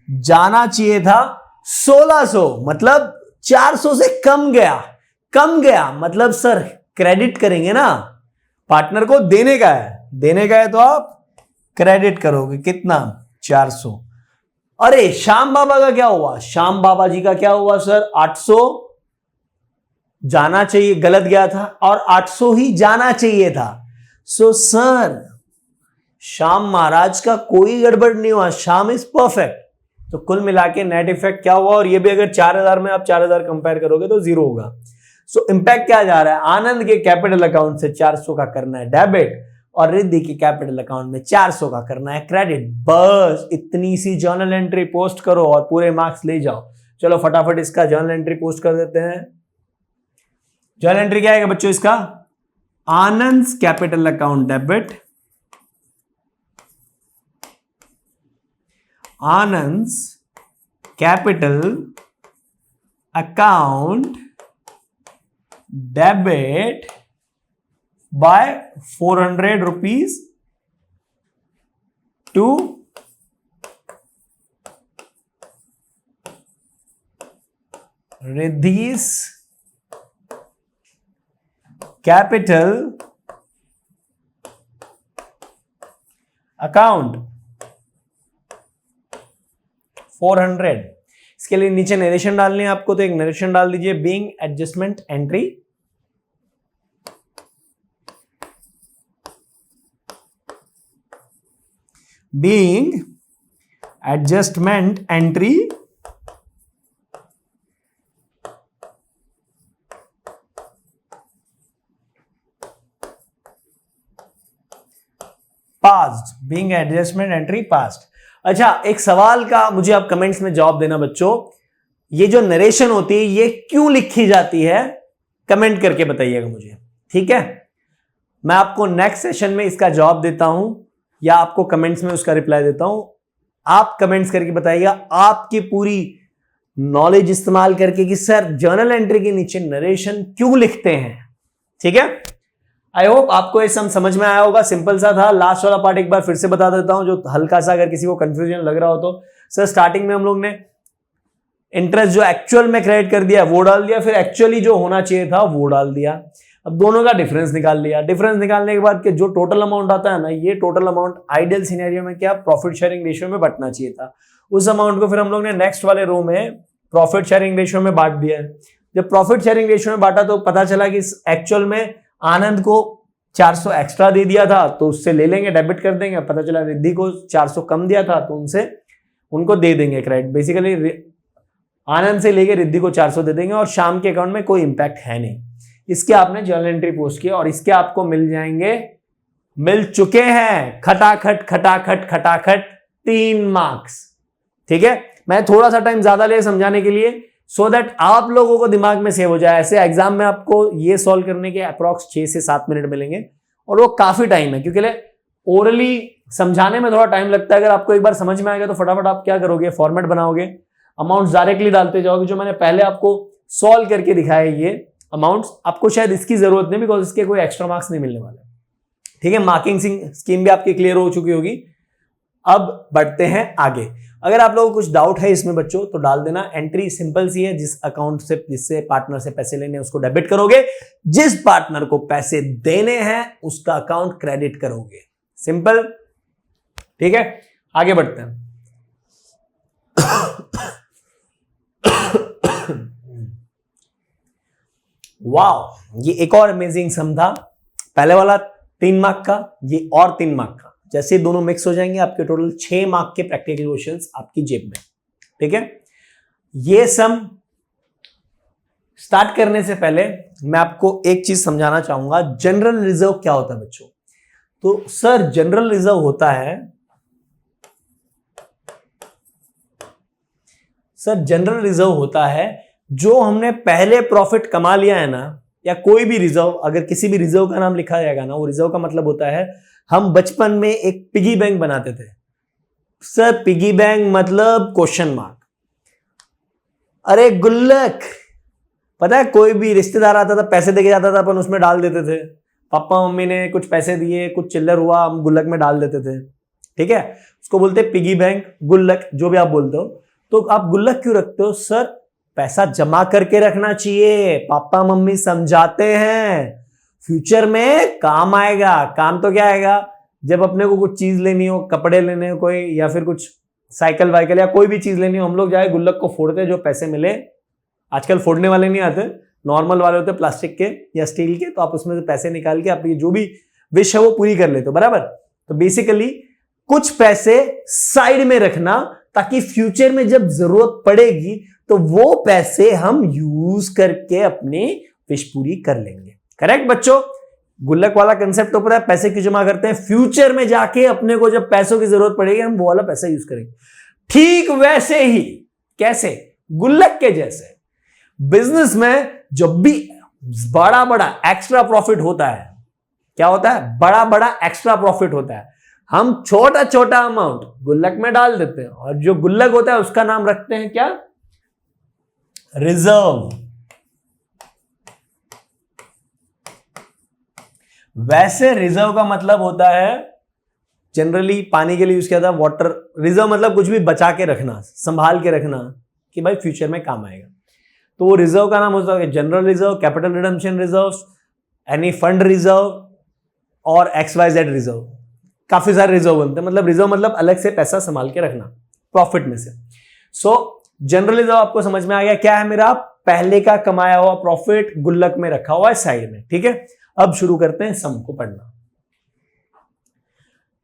जाना चाहिए था 1600, मतलब 400 से कम गया, कम गया मतलब सर क्रेडिट करेंगे ना, पार्टनर को देने का है, देने का है तो आप क्रेडिट करोगे, कितना 400। अरे श्याम बाबा का क्या हुआ, श्याम बाबा जी का क्या हुआ सर, 800 जाना चाहिए, गलत गया था और 800 ही जाना चाहिए था। सो सर श्याम महाराज का कोई गड़बड़ नहीं हुआ, श्याम इज परफेक्ट। तो कुल मिला के नेट इफेक्ट क्या हुआ, और ये भी अगर 4000 में आप 4000 कंपेयर करोगे तो 0 होगा। सो इंपैक्ट क्या जा रहा है, आनंद के कैपिटल अकाउंट से 400 का करना है डेबिट और रिद्धि के कैपिटल अकाउंट में 400 का करना है क्रेडिट। बस इतनी सी जर्नल एंट्री पोस्ट करो और पूरे मार्क्स ले जाओ। चलो फटाफट इसका जर्नल एंट्री पोस्ट कर देते हैं। जर्नल एंट्री क्या है बच्चों इसका, Anand capital account debit, Anand capital account debit by 400 rupees to Riddhi's capital account 400। इसके लिए नीचे नरेशन डालनी है आपको, तो एक नरेशन डाल दीजिए, being adjustment entry, being adjustment entry past, being adjustment entry past. अच्छा, एक सवाल का मुझे आप कमेंट्स में जवाब देना बच्चों, ये जो नरेशन होती है ये क्यों लिखी जाती है, कमेंट करके बताइएगा मुझे, ठीक है। मैं आपको नेक्स्ट सेशन में इसका जवाब देता हूं या आपको कमेंट्स में उसका रिप्लाई देता हूं। आप कमेंट्स करके बताइएगा आपकी पूरी नॉलेज इस्तेमाल करके कि सर जर्नल एंट्री के नीचे नरेशन क्यों लिखते हैं, ठीक है। आई होप आपको ये समझ में आया होगा, सिंपल सा था। लास्ट वाला पार्ट एक बार फिर से बता देता हूं, जो हल्का सा अगर किसी को कंफ्यूजन लग रहा हो तो। सर स्टार्टिंग में हम लोग ने इंटरेस्ट जो एक्चुअल में क्रेडिट कर दिया वो डाल दिया, फिर एक्चुअली जो होना चाहिए था वो डाल दिया। अब दोनों का डिफरेंस निकाल लिया। डिफरेंस निकालने के बाद जो टोटल अमाउंट आता है ना, ये टोटल अमाउंट आइडियल सिनेरियो में क्या प्रॉफिट शेयरिंग रेशियो में बंटना चाहिए था। उस अमाउंट को फिर हम लोग ने नेक्स्ट वाले रो में प्रॉफिट शेयरिंग रेशियो में बांट दिया। जब प्रॉफिट शेयरिंग रेशियो में बांटा तो पता चला कि एक्चुअल में आनंद को 400 एक्स्ट्रा दे दिया था, तो उससे ले लेंगे, डेबिट कर देंगे। पता चला रिद्धि को 400 कम दिया था, तो उनको दे देंगे क्रेडिट। बेसिकली आनंद से लेके रिद्धि को 400 दे देंगे और श्याम के अकाउंट में कोई इंपैक्ट है नहीं। इसके आपने जर्नल एंट्री पोस्ट किया और इसके आपको मिल चुके हैं खटाखट खटाखट खटाखट 3 मार्क्स, ठीक है। मैं थोड़ा सा टाइम ज्यादा ले समझाने के लिए, सो दैट आप लोगों को दिमाग में सेव हो जाए। ऐसे एग्जाम में आपको ये सॉल्व करने के अप्रॉक्स 6 से 7 मिनट मिलेंगे और वो काफी टाइम है, क्योंकि ओरली समझाने में थोड़ा टाइम लगता है। अगर आपको एक बार समझ में आएगा तो फटाफट आप क्या करोगे, फॉर्मेट बनाओगे, अमाउंट्स डायरेक्टली डालते जाओगे। जो मैंने पहले आपको सॉल्व करके दिखाया ये अमाउंट्स, आपको शायद इसकी जरूरत नहीं, बिकॉज इसके कोई एक्स्ट्रा मार्क्स नहीं मिलने वाले, ठीक है। मार्किंग स्कीम भी आपकी क्लियर हो चुकी होगी। अब बढ़ते हैं आगे। अगर आप लोगों को कुछ डाउट है इसमें बच्चों तो डाल देना। एंट्री सिंपल सी है, जिस अकाउंट से जिससे पार्टनर से पैसे लेने हैं उसको डेबिट करोगे, जिस पार्टनर को पैसे देने हैं उसका अकाउंट क्रेडिट करोगे, सिंपल, ठीक है। आगे बढ़ते हैं। वाओ, ये एक और अमेजिंग सम था। पहले वाला 3 मार्क का, ये और 3 मार्क का। जैसे दोनों मिक्स हो जाएंगे आपके टोटल 6 मार्क के प्रैक्टिकल क्वेश्चंस आपकी जेब में, ठीक है। ये सम स्टार्ट करने से पहले मैं आपको एक चीज समझाना चाहूंगा, जनरल रिजर्व क्या होता है बच्चों। तो सर जनरल रिजर्व होता है, सर जनरल रिजर्व होता है जो हमने पहले प्रॉफिट कमा लिया है ना, या कोई भी रिजर्व, अगर किसी भी रिजर्व का नाम लिखा जाएगा ना, वो रिजर्व का मतलब होता है, हम बचपन में एक पिगी बैंक बनाते थे। सर पिगी बैंक मतलब क्वेश्चन मार्क। अरे गुल्लक, पता है कोई भी रिश्तेदार आता था पैसे देके जाता था, अपन उसमें डाल देते थे। पापा मम्मी ने कुछ पैसे दिए, कुछ चिल्लर हुआ, हम गुल्लक में डाल देते थे, ठीक है। उसको बोलते हैं पिगी बैंक, गुल्लक, जो भी आप बोलते हो। तो आप गुल्लक क्यों रखते हो? सर पैसा जमा करके रखना चाहिए, पापा मम्मी समझाते हैं, फ्यूचर में काम आएगा। काम तो क्या आएगा, जब अपने को कुछ चीज लेनी हो, कपड़े लेने हो कोई, या फिर कुछ साइकिल वाइकल या कोई भी चीज लेनी हो, हम लोग जाए गुल्लक को फोड़ते, जो पैसे मिले। आजकल फोड़ने वाले नहीं आते, नॉर्मल वाले होते प्लास्टिक के या स्टील के, तो आप उसमें से पैसे निकाल के आपकी जो भी विश है वो पूरी कर लेते हो, बराबर। तो बेसिकली कुछ पैसे साइड में रखना, ताकि फ्यूचर में जब जरूरत पड़ेगी तो वो पैसे हम यूज करके अपनी विश पूरी कर लेंगे। करेक्ट बच्चों? गुल्लक वाला कंसेप्ट तो पता है, पैसे क्यों जमा करते हैं? फ्यूचर में जाके अपने को जब पैसों की जरूरत पड़ेगी हम वो वाला पैसा यूज करेंगे। ठीक वैसे ही, कैसे? गुल्लक के जैसे बिजनेस में जब भी बड़ा बड़ा एक्स्ट्रा प्रॉफिट होता है, क्या होता है? बड़ा बड़ा एक्स्ट्रा प्रॉफिट होता है, हम छोटा छोटा अमाउंट गुल्लक में डाल देते हैं, और जो गुल्लक होता है उसका नाम रखते हैं क्या? रिजर्व। वैसे रिजर्व का मतलब होता है जनरली पानी के लिए यूज किया था वाटर। रिजर्व मतलब कुछ भी बचा के रखना, संभाल के रखना कि भाई फ्यूचर में काम आएगा। तो वो रिजर्व का नाम होता है general reserve, capital redemption reserve, any fund reserve और XYZ रिजर्व। काफी सारे रिजर्व बनते हैं। मतलब रिजर्व मतलब अलग से पैसा संभाल के रखना प्रॉफिट में से। सो जनरल रिजर्व आपको समझ में आ गया क्या है मेरा? पहले का कमाया हुआ प्रॉफिट गुल्लक में रखा हुआ है साइड में। ठीक है, अब शुरू करते हैं सम को पढ़ना।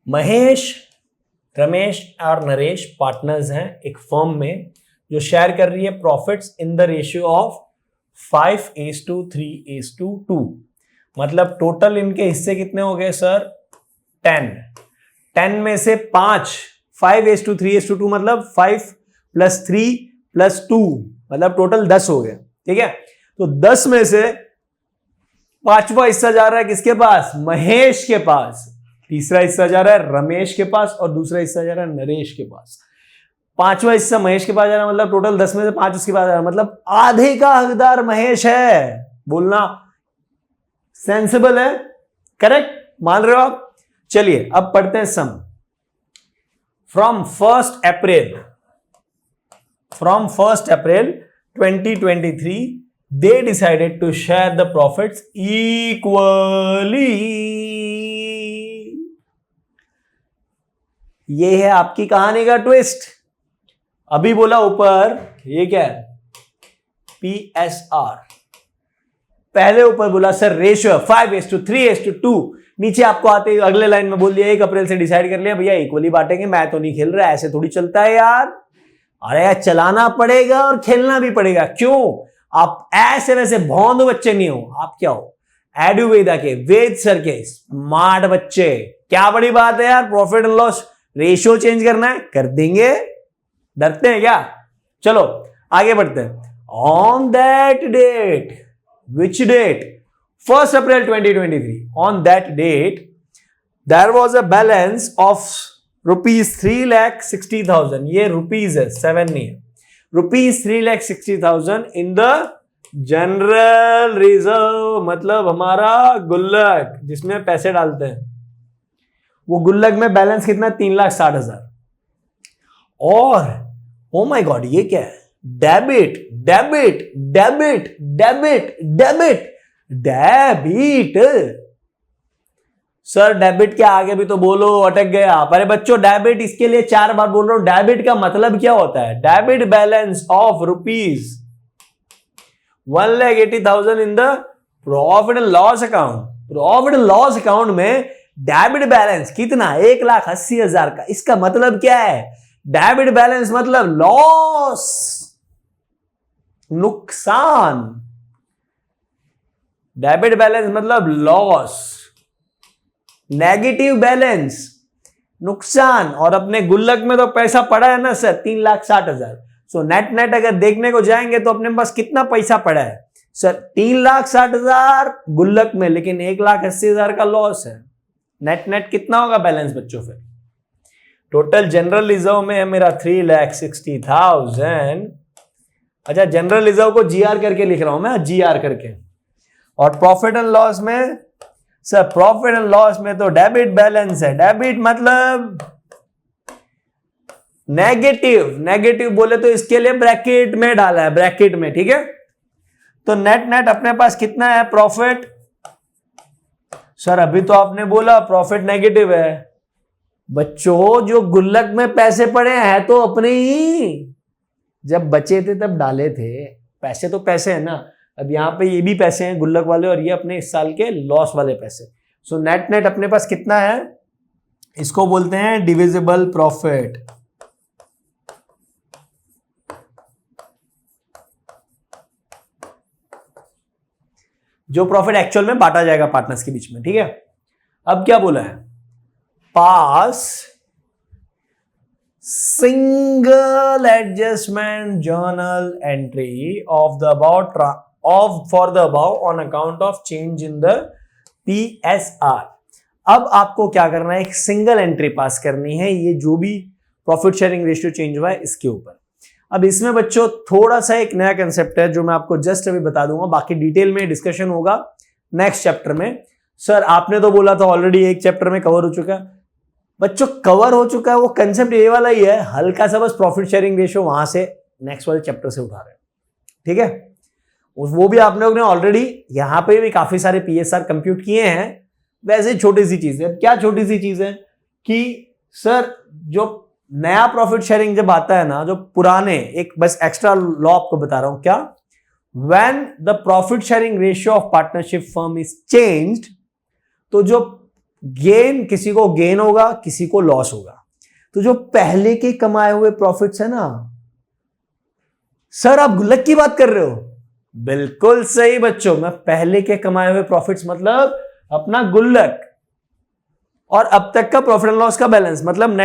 महेश, रमेश और नरेश पार्टनर्स हैं एक फर्म में जो शेयर कर रही है profits in the ratio of 5:3:2। मतलब टोटल इनके हिस्से कितने हो गए सर? 10 में से 5:3:2 मतलब 5 + 3 + 2 मतलब टोटल 10 हो गए। ठीक है, तो 10 में से 5वां हिस्सा जा रहा है किसके पास? महेश के पास। तीसरा हिस्सा जा रहा है रमेश के पास और दूसरा हिस्सा जा रहा है नरेश के पास। 5वां हिस्सा महेश के पास जा रहा है, मतलब टोटल 10 में से 5 उसके पास जा रहा है, मतलब आधे का हकदार महेश है। बोलना सेंसिबल है? करेक्ट मान रहे हो आप? चलिए अब पढ़ते हैं sum. From 1 April 2023 they decided to share the profits equally। ये है आपकी कहानी का ट्विस्ट। अभी बोला ऊपर, ये क्या है? PSR। पहले ऊपर बोला सर रेशियो 5:3:2, नीचे आपको आते ही अगले लाइन में बोल दिया 1 अप्रैल से डिसाइड कर लिया भैया इक्वली बांटेंगे। मैं तो नहीं खेल रहा, ऐसे थोड़ी चलता है यार। अरे यार चलाना पड़ेगा और खेलना भी पड़ेगा। क्यों? आप ऐसे वैसे भौंद बच्चे नहीं हो, आप क्या हो? एडुवेदा के, वेद सर के स्मार्ट बच्चे। क्या बड़ी बात है यार, profit and loss ratio change करना है, कर देंगे। डरते हैं क्या? चलो आगे बढ़ते हैं। On that date, which date? 1 April 2023। On that date there was a balance of ₹3,60,000। ये रुपीज है, 7 नहीं है। ₹3,60,000 इन द जनरल रिजर्व, मतलब हमारा गुल्लक जिसमें पैसे डालते हैं। वो गुल्लक में बैलेंस कितना? 3,60,000। और ओ माय गॉड ये क्या है? Debit debit debit debit debit debit. Sir debit के आगे भी तो बोलो, अटक गया। अरे बच्चों डेबिट इसके लिए 4 बार बोल रहा हूं। डेबिट का मतलब क्या होता है? Debit balance of ₹1,80,000 in the profit and loss account. Profit and loss account में डेबिट बैलेंस कितना? 1,80,000 का। इसका मतलब क्या है? डेबिट बैलेंस मतलब लॉस, नुकसान। डेबिट बैलेंस मतलब लॉस, नेगेटिव बैलेंस नुकसान। और अपने गुल्लक में तो पैसा पड़ा है ना सर, 3,60,000। सो नेट अगर देखने को जाएंगे तो अपने पास कितना पैसा पड़ा है सर? 3,60,000 गुल्लक में, लेकिन 1,80,000 का लॉस है। नेट कितना होगा बैलेंस बच्चों? फिर टोटल जनरल रिजर्व में है मेरा 3,60,000। अच्छा जनरल रिजर्व को GR करके लिख रहा हूं मैं, GR करके। और प्रॉफिट एंड लॉस में सर, प्रॉफिट एंड लॉस में तो डेबिट बैलेंस है। डेबिट मतलब नेगेटिव बोले तो इसके लिए ब्रैकेट में डाला है, ब्रैकेट में। ठीक है, तो नेट अपने पास कितना है प्रॉफिट? सर अभी तो आपने बोला प्रॉफिट नेगेटिव है। बच्चों जो गुल्लक में पैसे पड़े हैं तो अपने ही, जब बचे थे तब डाले थे। पैसे तो पैसे है ना। अब यहां पे ये भी पैसे हैं गुल्लक वाले, और ये अपने इस साल के लॉस वाले पैसे। सो नेट अपने पास कितना है? इसको बोलते हैं डिविजिबल प्रॉफिट। जो प्रॉफिट एक्चुअल में बांटा जाएगा पार्टनर्स के बीच में। ठीक है, अब क्या बोला है? पास single adjustment journal entry of the above for the above on account of change in the PSR। अब आपको क्या करना है? एक सिंगल एंट्री पास करनी है, ये जो भी प्रॉफिट शेयरिंग रेशियो चेंज हुआ है इसके ऊपर। अब इसमें बच्चों थोड़ा सा एक नया कंसेप्ट है जो मैं आपको जस्ट अभी बता दूंगा, बाकी डिटेल में डिस्कशन होगा नेक्स्ट चैप्टर में। सर आपने तो बोला था ऑलरेडी एक चैप्टर में कवर हो चुका है। बच्चों कवर हो चुका है वो कंसेप्ट ये वाला ही है, हल्का सा बस प्रॉफिट शेयरिंग रेशियो वहां से नेक्स्ट वाले चैप्टर से उठा रहे हैं, ठीक है। वो भी आप लोगों ने ऑलरेडी यहां पे भी काफी सारे पीएसआर कंप्यूट किए हैं। वैसे छोटी सी चीज है, क्या छोटी सी चीज है कि सर जो नया प्रॉफिट शेयरिंग जब आता है ना, जो पुराने एक बस एक्स्ट्रा लॉ आपको बता रहा हूं क्या, when the profit sharing ratio of partnership firm is changed, तो जो गेन किसी को गेन होगा किसी को लॉस होगा। तो जो पहले के कमाए हुए प्रॉफिट्स है ना, सर आप गुल्लक की बात कर रहे हो, बिल्कुल सही बच्चों, मैं पहले के कमाए हुए प्रॉफिट्स मतलब अपना गुल्लक और अब तक का प्रॉफिट एंड लॉस का बैलेंस, मतलब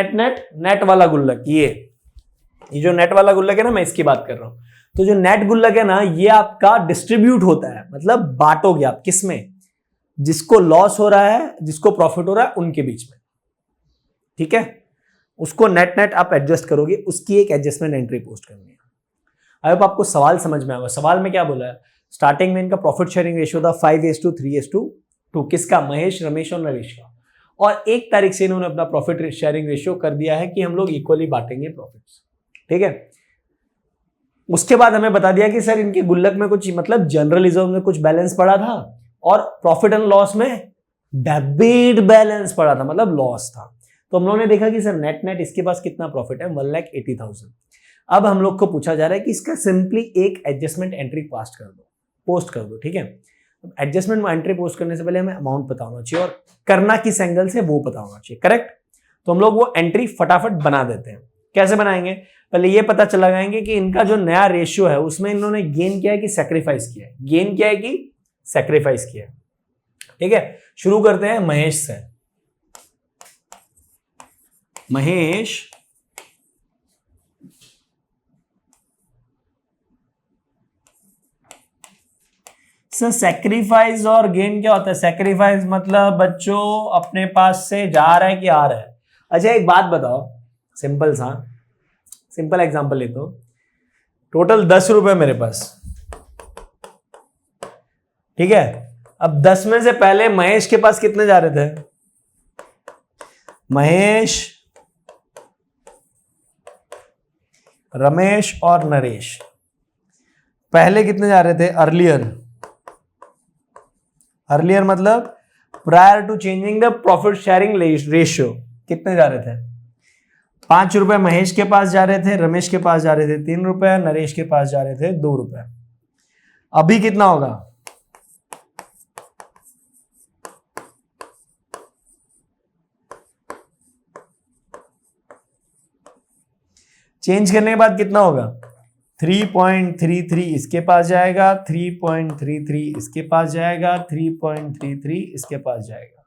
नेट वाला गुल्लक, ये जो नेट वाला गुल्लक है ना, मैं इसकी बात कर रहा हूं। तो जो नेट गुल्लक है ना, ये आपका डिस्ट्रीब्यूट होता है, मतलब बांटोगे आप किसमें, जिसको लॉस हो रहा है जिसको प्रॉफिट हो रहा है उनके बीच में, ठीक है। उसको नेट आप एडजस्ट करोगे, उसकी एक एडजस्टमेंट एंट्री पोस्ट करनी है। अब आपको सवाल समझ में आएगा। सवाल में क्या बोला है, स्टार्टिंग में इनका प्रॉफिट शेयरिंग रेशियो था 5:3:2, किसका, महेश, रमेश और नरेश का। और 1 तारीख से इन्होंने अपना प्रॉफिट शेयरिंग रेशियो कर दिया है कि हम लोग इक्वली बांटेंगे प्रॉफिट्स, ठीक है। उसके बाद हमें बता दिया कि सर इनके गुल्लक में कुछ मतलब जनरल रिजर्व में कुछ बैलेंस पड़ा था और प्रॉफिट एंड लॉस में डेबिट बैलेंस पड़ा था, मतलब लॉस था। तो हम लोगों ने देखा कि सर नेट इसके पास कितना प्रॉफिट है, 1,80,000। अब हम लोग को पूछा जा रहा है कि इसका सिंपली एक एडजस्टमेंट एंट्री पोस्ट कर दो, ठीक है। एडजस्टमेंट एंट्री पोस्ट करने से पहले हमें अमाउंट पता होना चाहिए और करना किस एंगल से वो पता होना चाहिए, करेक्ट। तो हम लोग वो एंट्री फटाफट बना देते हैं। कैसे बनाएंगे, पहले ये पता चला लगाएंगे कि इनका जो नया रेशियो है उसमें इन्होंने गेन किया है कि सैक्रिफाइस किया है, गेन किया है कि सैक्रिफाइस किया है, ठीक है। शुरू करते हैं महेश से। महेश सर सैक्रिफाइस और गेन क्या होता है, सैक्रिफाइस मतलब बच्चों अपने पास से जा रहा है कि आ रहा है। अच्छा एक बात बताओ, सिंपल एग्जांपल ले, तो टोटल 10 रुपए मेरे पास, ठीक है। अब 10 में से पहले महेश के पास कितने जा रहे थे, महेश, रमेश और नरेश पहले कितने जा रहे थे, अर्लियर मतलब prior to changing the profit sharing ratio कितने जा रहे थे, 5 रुपए महेश के पास जा रहे थे, रमेश के पास जा रहे थे 3 रुपए, नरेश के पास जा रहे थे 2 रुपए। अभी कितना होगा, चेंज करने के बाद कितना होगा, 3.33 इसके पास जाएगा, 3.33 इसके पास जाएगा, 3.33 इसके पास जाएगा।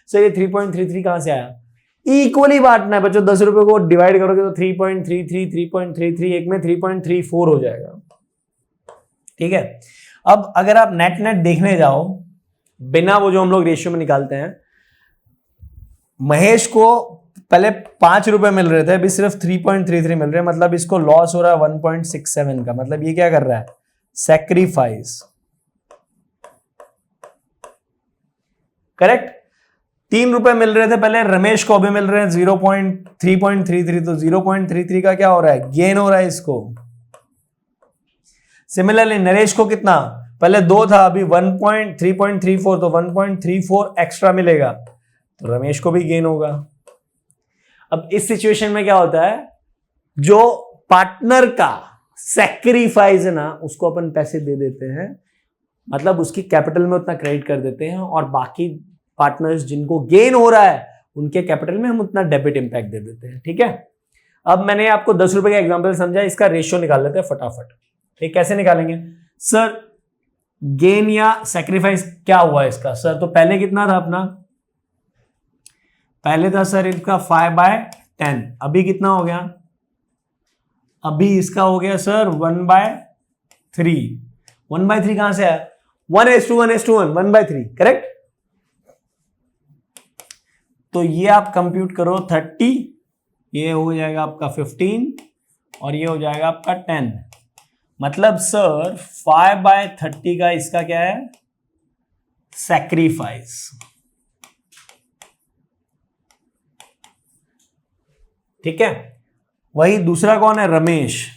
सर ये 3.33 कहां से आया, इक्वली बांटना है बच्चों। 10 रुपए को डिवाइड करोगे तो 3.33 एक में 3.34 हो जाएगा, ठीक है। अब अगर आप नेट देखने जाओ बिना वो जो हम लोग रेशियो में निकालते हैं, महेश को पहले 5 रुपए मिल रहे थे, अभी सिर्फ 3.33 मिल रहे हैं, मतलब इसको लॉस हो रहा है 1.67 का। मतलब ये क्या कर रहा है, सैक्रिफाइस, करेक्ट। 3 रुपए मिल रहे थे पहले, रमेश को अभी मिल रहे हैं 3.33, तो 0.33 का क्या हो रहा है, गेन हो रहा है इसको। सिमिलरली नरेश को कितना, पहले 2 था अभी 3.34, तो 1.34 एक्स्ट्रा मिलेगा, तो रमेश को भी गेन होगा। अब इस सिचुएशन में क्या होता है, जो पार्टनर का सैक्रिफाइस है ना उसको अपन पैसे दे देते हैं, मतलब उसकी कैपिटल में उतना क्रेडिट कर देते हैं, और बाकी पार्टनर्स जिनको गेन हो रहा है उनके कैपिटल में हम उतना डेबिट इंपैक्ट दे देते हैं, ठीक है। अब मैंने आपको 10 रुपए का एग्जांपल समझा, इसका रेशियो निकाल लेते हैं फटाफट, ठीक। कैसे निकालेंगे सर, गेन या सैक्रिफाइस क्या हुआ इसका, सर तो पहले कितना था अपना, पहले था सर इसका 5/10, अभी कितना हो गया, अभी इसका हो गया सर 1/3। 1/3 कहां से आया, 1:1:1, 1/3, करेक्ट। तो ये आप कंप्यूट करो 30, ये हो जाएगा आपका 15 और ये हो जाएगा आपका 10। मतलब सर 5/30 का इसका क्या है, सैक्रिफाइस, ठीक है। वही दूसरा कौन है, रमेश।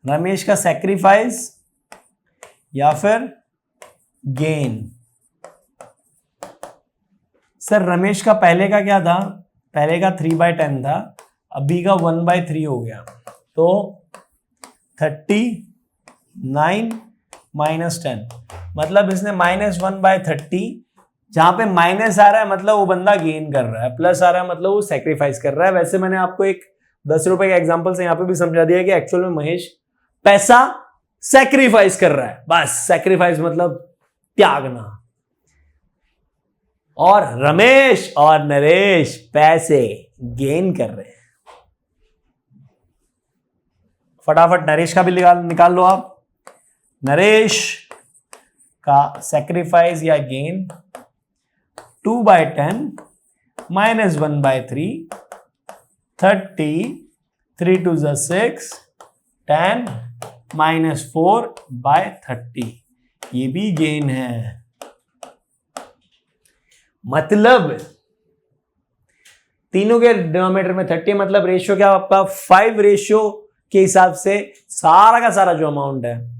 रमेश का सैक्रिफाइस या फिर गेन। सर रमेश का पहले का क्या था, पहले का 3/10 था, अभी का 1/3 हो गया, तो 39 - 10, मतलब इसने -1/30, जहां पे माइनस आ रहा है मतलब वो बंदा गेन कर रहा है, प्लस आ रहा है मतलब वो सेक्रीफाइस कर रहा है। वैसे मैंने आपको एक 10 रुपए का एग्जांपल से यहां पे भी समझा दिया कि एक्चुअल में महेश पैसा सेक्रीफाइस कर रहा है, बस सेक्रीफाइस मतलब त्यागना, और रमेश और नरेश पैसे गेन कर रहे हैं। फटाफट नरेश का भी निकाल लो आप। नरेश का सेक्रीफाइस या गेन 2/10 -1/3, 30, 3 2 6, 10 -4/30, ये भी गेन है। मतलब तीनों के डिनोमिनेटर में 30, मतलब रेशियो क्या आपका 5 रेशियो के हिसाब से सारा का सारा जो अमाउंट है,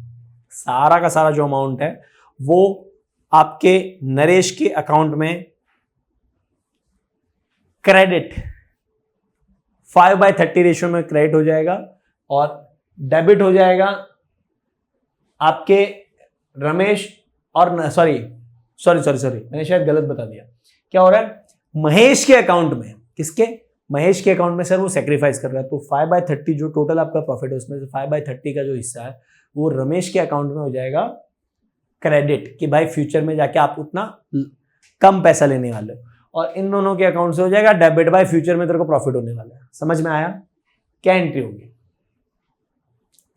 सारा का सारा जो अमाउंट है वो आपके नरेश के अकाउंट में क्रेडिट 5/30 रेशियो में क्रेडिट हो जाएगा और डेबिट हो जाएगा आपके रमेश और सॉरी मैंने शायद गलत बता दिया। क्या हो रहा है, महेश के अकाउंट में, किसके, महेश के अकाउंट में सर वो सेक्रीफाइस कर रहा है, तो 5/30 जो टोटल आपका प्रॉफिट है उसमें से 5/30 का जो हिस्सा है वो रमेश के अकाउंट में हो जाएगा क्रेडिट, कि भाई फ्यूचर में जाके आप उतना कम पैसा लेने वाले हो, और इन दोनों के अकाउंट से हो जाएगा डेबिट, भाई फ्यूचर में तेरे को प्रॉफिट होने वाला है। समझ में आया? क्या एंट्री होगी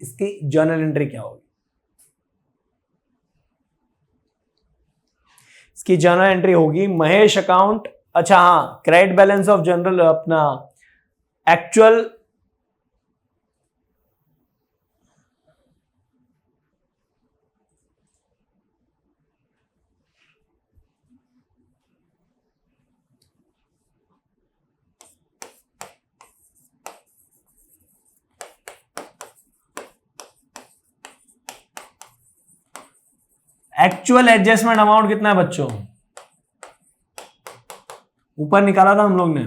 इसकी, जर्नल एंट्री क्या होगी इसकी? जर्नल एंट्री होगी महेश अकाउंट, अच्छा हाँ, क्रेडिट बैलेंस ऑफ जनरल अपना एक्चुअल एडजस्टमेंट अमाउंट कितना है बच्चों, ऊपर निकाला था हम लोग ने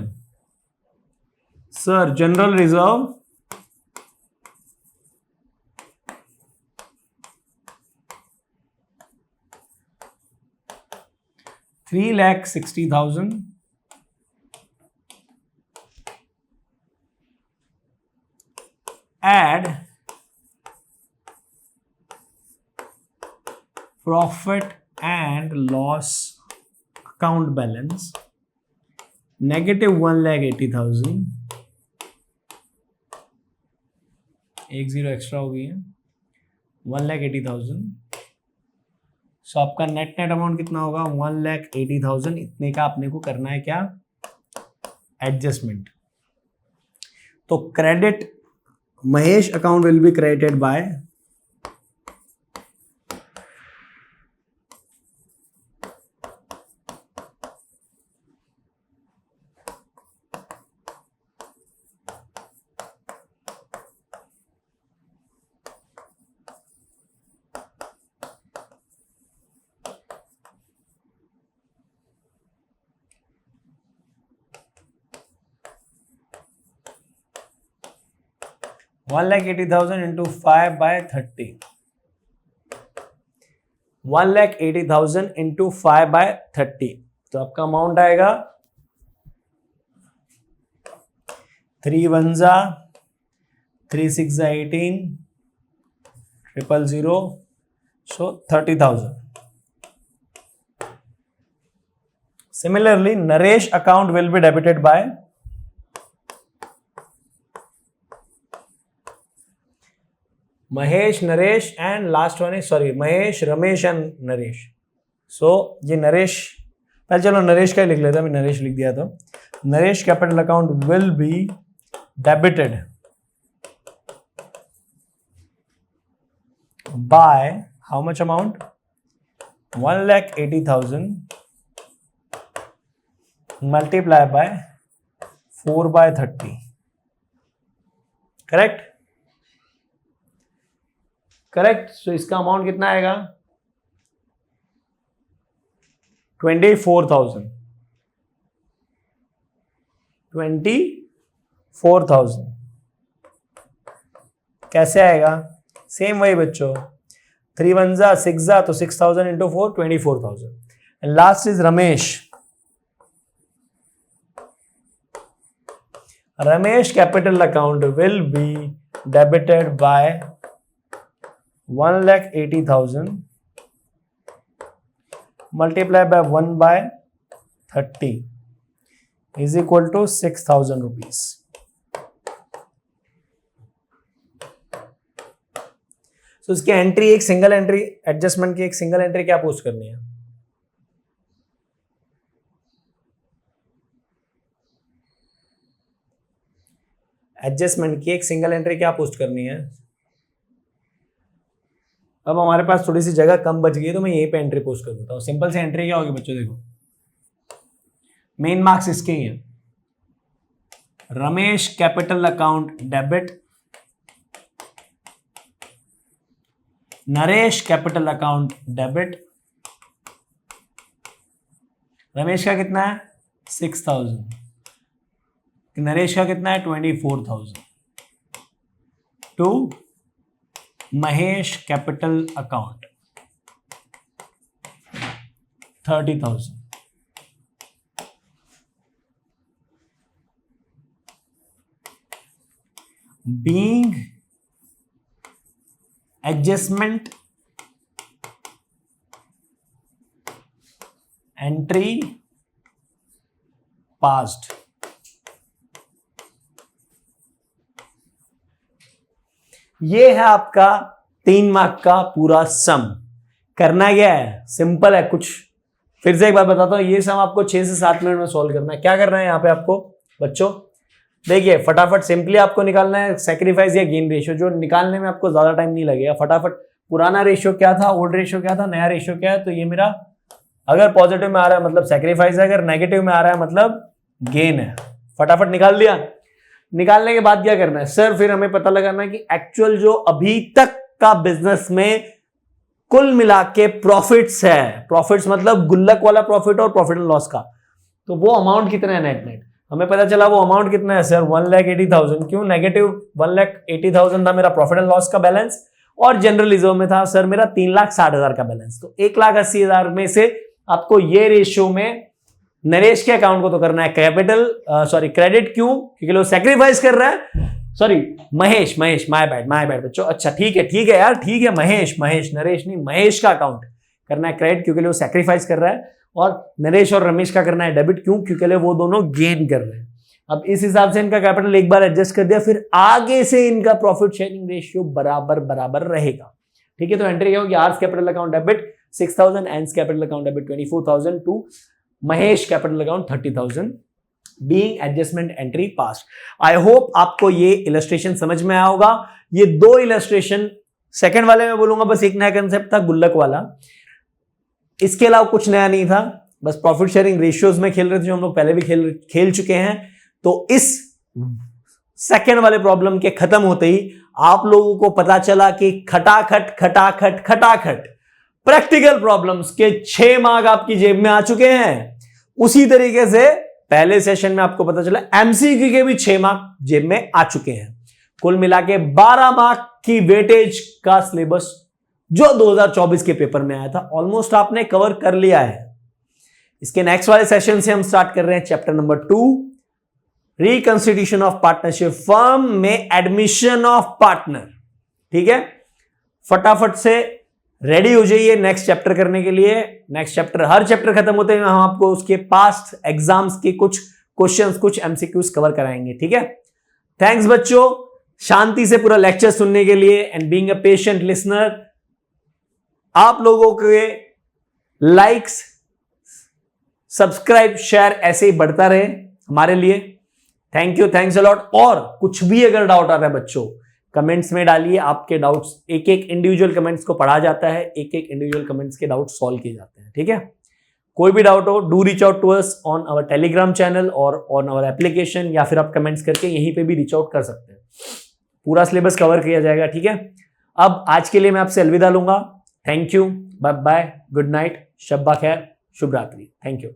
sir, general reserve $3,60,000 add profit and loss account balance -1,80,000, एक जीरो एक्स्ट्रा हो गई है, 1,80,000। सो आपका नेट अमाउंट कितना होगा, 1,80,000। इतने का आपने को करना है क्या, एडजस्टमेंट। तो credit Mahesh account will be credited bye $1,80,000 into 5/30, 1,80,000 into 5/30, तो आपका अमाउंट आएगा 3 1 3 6 18 000, so 30,000. Similarly, Naresh account will be debited by Mahesh, Naresh and last one is sorry Mahesh, Ramesh and Naresh. So ये नरेश, पहले चलो नरेश का ही लिख लेता, मैं नरेश लिख दिया, तो Naresh capital account will be debited by how much amount, 1,80,000 multiply by 4/30, correct correct. So इसका अमाउंट कितना आएगा 24,000 कैसे आएगा? सेम वही बच्चों, 3 1 जा 6 जा तो 6,000 into 4 24,000। And last is Ramesh. Ramesh capital account will be debited by 1,80,000 multiplied by 1/30 is equal to 6,000 rupees. So इसकी एंट्री, एक सिंगल एंट्री, एडजस्टमेंट की एक सिंगल एंट्री क्या पोस्ट करनी है? एडजस्टमेंट की एक सिंगल एंट्री क्या पोस्ट करनी है? अब हमारे पास थोड़ी सी जगह कम बच गई है तो मैं यहीं पे एंट्री पोस्ट कर देता हूँ। सिंपल सी एंट्री क्या होगी बच्चों? देखो मेन मार्क्स इसके ही हैं। Ramesh capital account debit, Naresh capital account debit. Ramesh का कितना है 6,000, नरेश का कितना है 24,000 to Mahesh capital account 30,000। Being adjustment entry passed. ये है आपका 3 मार्क का पूरा सम। करना क्या है? सिंपल है। कुछ फिर से एक बार बताता हूं, ये सम आपको 6 से 7 मिनट में सॉल्व करना है। क्या करना है यहाँ पे आपको बच्चों? देखिए फटाफट सिंपली आपको निकालना है सैक्रिफाइस या गेन रेशियो, जो निकालने में आपको ज्यादा टाइम नहीं लगेगा। फटाफट पुराना रेशियो क्या था, ओल्ड रेशियो क्या था, नया रेशियो क्या है। तो ये मेरा अगर पॉजिटिव में आ रहा है मतलब सैक्रिफाइस है, अगर नेगेटिव में आ रहा है मतलब गेन है। फटाफट निकाल दिया। निकालने के बाद क्या करना है सर? फिर हमें पता लगाना है कि एक्चुअल जो अभी तक का बिजनेस में कुल मिला के प्रॉफिट्स है, प्रॉफिट्स मतलब गुल्लक वाला प्रॉफिट और प्रॉफिट एंड लॉस का, तो वो अमाउंट कितना है नेट नेट। हमें पता चला वो अमाउंट कितना है सर 1,80,000। क्यों? नेगेटिव 1,80,000 था मेरा प्रॉफिट एंड लॉस का बैलेंस, और जनरल रिजर्व में था सर मेरा 3,60,000 का बैलेंस। तो 1,80,000 में से आपको ये रेशियो में नरेश के अकाउंट को तो करना है कैपिटल क्रेडिट। क्यों? क्योंकि लोग सैक्रिफाइस कर रहा है। सॉरी महेश माय बैड बच्चों। अच्छा ठीक है यार, ठीक है महेश नरेश नहीं, महेश का अकाउंट करना है क्रेडिट क्योंकि लोग सैक्रिफाइस कर रहा है, और नरेश और रमेश का करना है डेबिट। क्यों? क्योंकि वो दोनों गेन कर रहे हैं। अब इस हिसाब से इनका कैपिटल एक बार एडजस्ट कर दिया, फिर आगे से इनका प्रॉफिट शेयरिंग रेशियो बराबर रहेगा। ठीक है, तो एंट्री क्या होगी? R's capital account debit 6,000, N's capital account debit 24,000 to Mahesh capital account 30,000, being adjustment entry passed. I hope आपको ये इलस्ट्रेशन समझ में आया होगा। ये 2 इलस्ट्रेशन, सेकंड वाले में बोलूंगा बस एक नया कंसेप्ट था गुल्लक वाला, इसके अलावा कुछ नया नहीं था। बस प्रॉफिट शेयरिंग रेशियोज में खेल रहे थे जो हम लोग पहले भी खेल चुके हैं। तो इस सेकंड वाले प्रॉब्लम के खत्म होते ही आप लोगों को पता चला कि खटाखट प्रैक्टिकल प्रॉब्लम्स के 6 मार्क आपकी जेब में आ चुके हैं। उसी तरीके से पहले सेशन में आपको पता चला एमसीक्यू के भी 6 मार्क जेब में आ चुके हैं। कुल मिला के 12 मार्क की वेटेज का सिलेबस जो 2024 के पेपर में आया था ऑलमोस्ट आपने कवर कर लिया है। इसके नेक्स्ट वाले सेशन से हम स्टार्ट कर रहे हैं chapter number 2, reconstitution of partnership firm में एडमिशन ऑफ पार्टनर। ठीक है, फटाफट से रेडी हो जाइए नेक्स्ट चैप्टर करने के लिए। नेक्स्ट चैप्टर, हर चैप्टर खत्म होते हैं हम आपको उसके पास्ट एग्जाम्स के कुछ क्वेश्चंस, कुछ एमसीक्यूज कवर कराएंगे। ठीक है, थैंक्स बच्चों शांति से पूरा लेक्चर सुनने के लिए and being a patient listener. आप लोगों के लाइक्स, सब्सक्राइब, शेयर ऐसे ही बढ़ता रहे हमारे लिए। Thank you, thanks a lot. और कुछ भी अगर डाउट आ रहा है बच्चों कमेंट्स में डालिए, आपके डाउट्स एक इंडिविजुअल कमेंट्स को पढ़ा जाता है, एक इंडिविजुअल कमेंट्स के डाउट सॉल्व किए जाते हैं। ठीक है, कोई भी डाउट हो, do reach out to us on our Telegram channel और ऑन आवर एप्लीकेशन, या फिर आप कमेंट्स करके यहीं पे भी रीच आउट कर सकते हैं। पूरा सिलेबस कवर किया जाएगा, ठीक है। अब आज के लिए मैं आपसे अलविदा लूंगा। Thank you, bye bye, good night, शब्बा खैर, शुभ रात्रि, थैंक यू।